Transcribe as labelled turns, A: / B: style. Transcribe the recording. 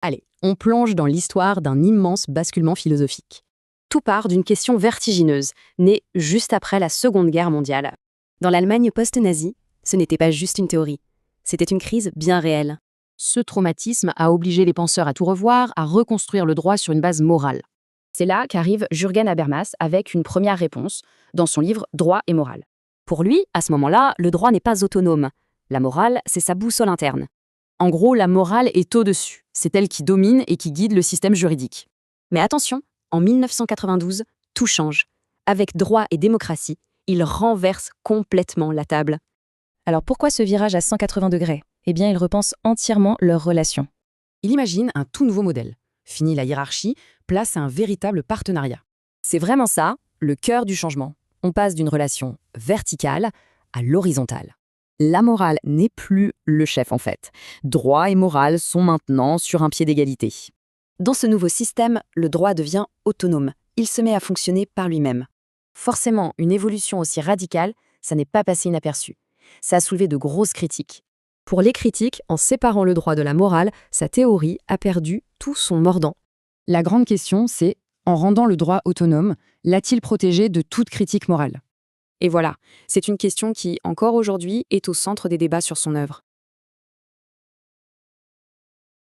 A: Allez, on plonge dans l'histoire d'un immense basculement philosophique. Tout part d'une question vertigineuse, née juste après la Seconde Guerre mondiale. Dans l'Allemagne post-nazie, ce n'était pas juste une théorie, c'était une crise bien réelle. Ce traumatisme a obligé les penseurs à tout revoir, à reconstruire le droit sur une base morale. C'est là qu'arrive Jürgen Habermas avec une première réponse dans son livre Droit et morale. Pour lui, à ce moment-là, le droit n'est pas autonome. La morale, c'est sa boussole interne. En gros, la morale est au-dessus. C'est elle qui domine et qui guide le système juridique. Mais attention, en 1992, tout change. Avec droit et démocratie, il renverse complètement la table.
B: Alors pourquoi ce virage à 180 degrés? Eh bien, ils repensent entièrement leurs relations.
A: Il imagine un tout nouveau modèle. Fini la hiérarchie, place à un véritable partenariat. C'est vraiment ça, le cœur du changement. On passe d'une relation verticale à l'horizontale. La morale n'est plus le chef en fait. Droit et morale sont maintenant sur un pied d'égalité. Dans ce nouveau système, le droit devient autonome. Il se met à fonctionner par lui-même. Forcément, une évolution aussi radicale, ça n'est pas passé inaperçu. Ça a soulevé de grosses critiques. Pour les critiques, en séparant le droit de la morale, sa théorie a perdu tout son mordant. La grande question, c'est, en rendant le droit autonome, l'a-t-il protégé de toute critique morale? Et voilà, c'est une question qui, encore aujourd'hui, est au centre des débats sur son œuvre.